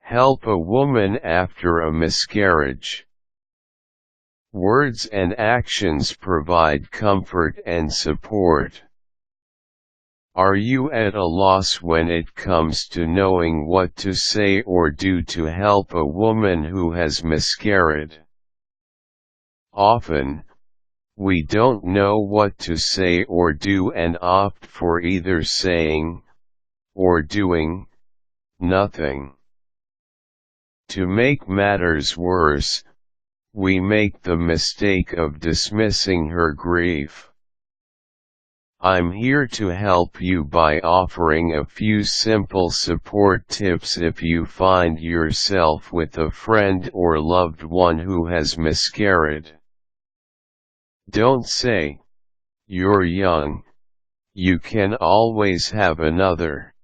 Help a woman after a miscarriage. Words and actions provide comfort and support. Are you at a loss when it comes to knowing what to say or do to help a woman who has miscarried? Often, we don't know what to say or do and opt for either saying, or doing, nothing. To make matters worse, we make the mistake of dismissing her grief. I'm here to help you by offering a few simple support tips if you find yourself with a friend or loved one who has miscarried. Don't say, "You're young, you can always have another.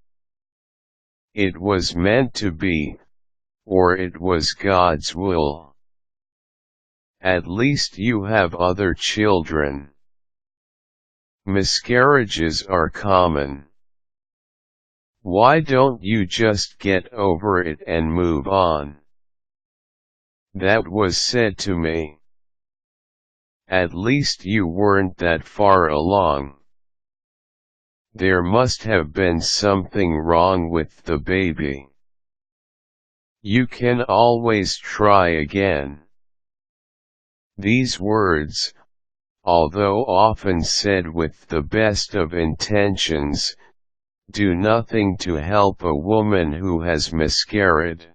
It was meant to be, or it was God's will. At least you have other children." Miscarriages are common. Why don't you just get over it and move on? That was said to me. At least you weren't that far along. There must have been something wrong with the baby. You can always try again. These words, although often said with the best of intentions, do nothing to help a woman who has miscarried.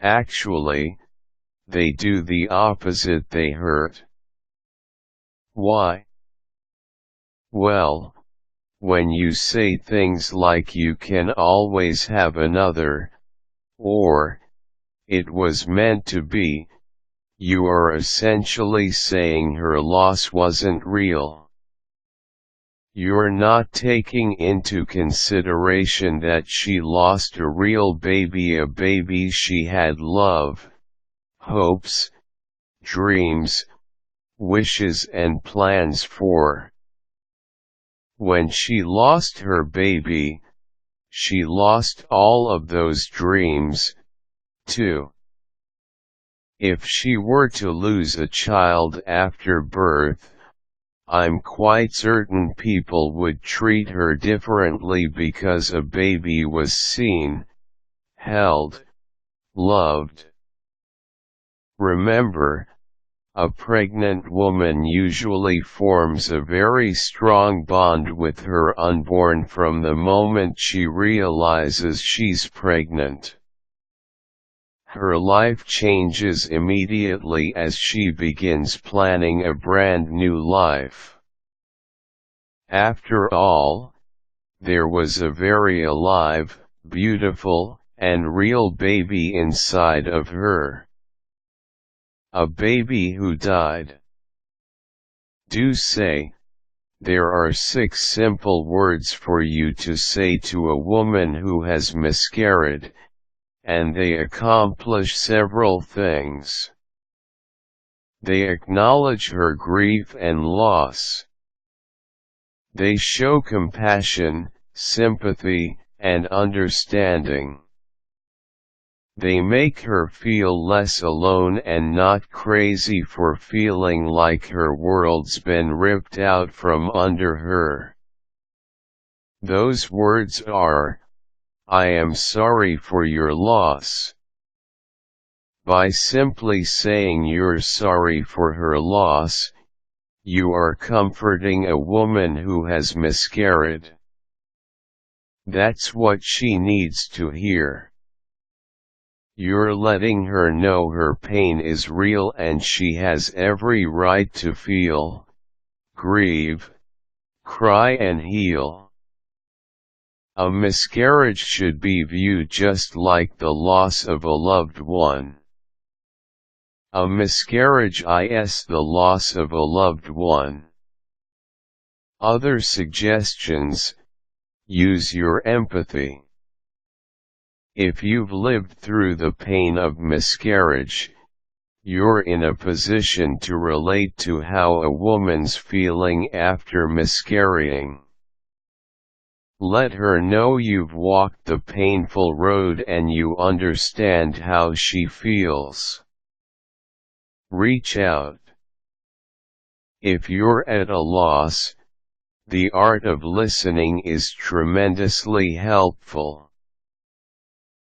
Actually, they do the opposite, they hurt. Why? Well, when you say things like "you can always have another," or "it was meant to be," you are essentially saying her loss wasn't real. You're not taking into consideration that she lost a real baby, a baby she had love, hopes, dreams, wishes and plans for. When she lost her baby, she lost all of those dreams, too. If she were to lose a child after birth, I'm quite certain people would treat her differently because a baby was seen, held, loved. Remember, a pregnant woman usually forms a very strong bond with her unborn from the moment she realizes she's pregnant. Her life changes immediately as she begins planning a brand new life. After all, there was a very alive, beautiful, and real baby inside of her. A baby who died. Do say, there are 6 simple words for you to say to a woman who has miscarried, and they accomplish several things. They acknowledge her grief and loss. They show compassion, sympathy, and understanding. They make her feel less alone and not crazy for feeling like her world's been ripped out from under her. Those words are, "I am sorry for your loss." By simply saying you're sorry for her loss, you are comforting a woman who has miscarried. That's what she needs to hear. You're letting her know her pain is real and she has every right to feel, grieve, cry and heal. A miscarriage should be viewed just like the loss of a loved one. A miscarriage is the loss of a loved one. Other suggestions: use your empathy. If you've lived through the pain of miscarriage, you're in a position to relate to how a woman's feeling after miscarrying. Let her know you've walked the painful road and you understand how she feels. Reach out. If you're at a loss, the art of listening is tremendously helpful.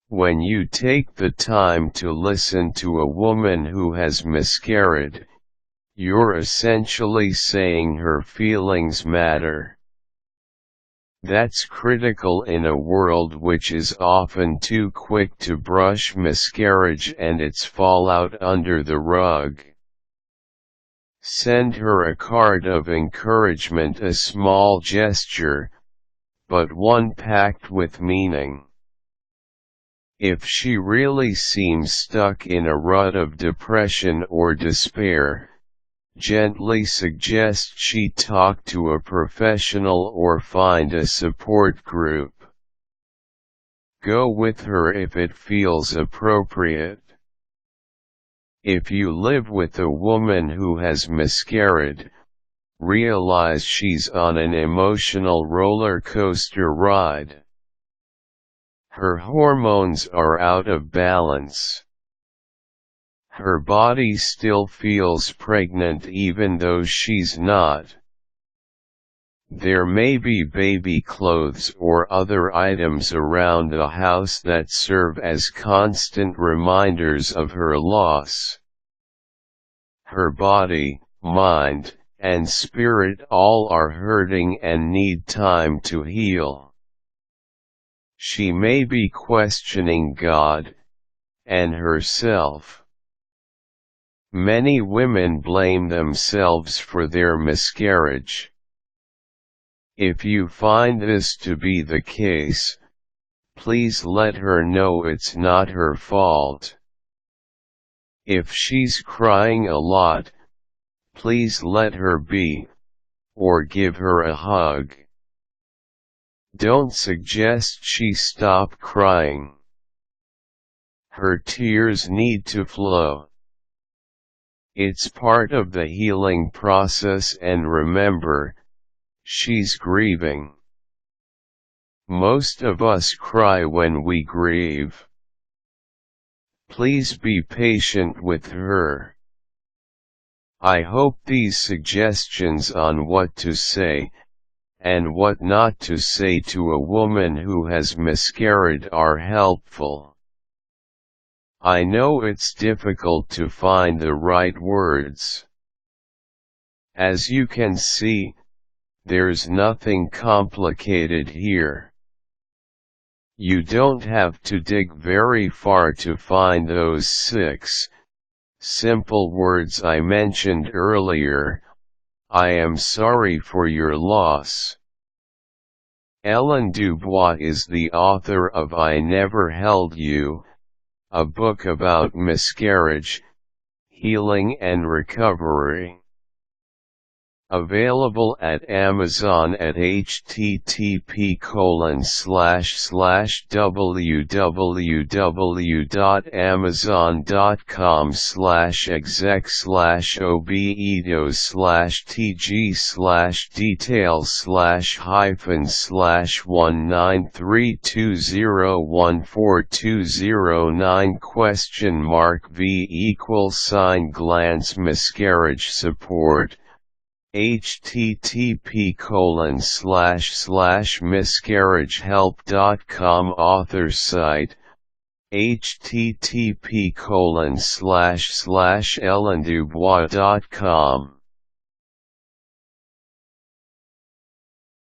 When you take the time to listen to a woman who has miscarried, you're essentially saying her feelings matter. That's critical in a world which is often too quick to brush miscarriage and its fallout under the rug. Send her a card of encouragement, a small gesture, but one packed with meaning. If she really seems stuck in a rut of depression or despair, gently suggest she talk to a professional or find a support group. Go with her if it feels appropriate. If you live with a woman who has miscarried, realize she's on an emotional roller coaster ride. Her hormones are out of balance. Her body still feels pregnant even though she's not. There may be baby clothes or other items around the house that serve as constant reminders of her loss. Her body, mind, and spirit all are hurting and need time to heal. She may be questioning God and herself. Many women blame themselves for their miscarriage. If you find this to be the case, please let her know it's not her fault. If she's crying a lot, please let her be, or give her a hug. Don't suggest she stop crying. Her tears need to flow. It's part of the healing process, and remember, she's grieving. Most of us cry when we grieve. Please be patient with her. I hope these suggestions on what to say and what not to say to a woman who has miscarried are helpful. I know it's difficult to find the right words. As you can see, there's nothing complicated here. You don't have to dig very far to find those 6 simple words I mentioned earlier. I am sorry for your loss. Ellen DuBois is the author of I Never Held You, a book about miscarriage, healing and recovery. Available at Amazon at http://www.amazon.com/exec/obedido/t-g/details/-v=$19320142009?glance miscarriage support http://miscarriagehelp.com author site http://ellendubois.com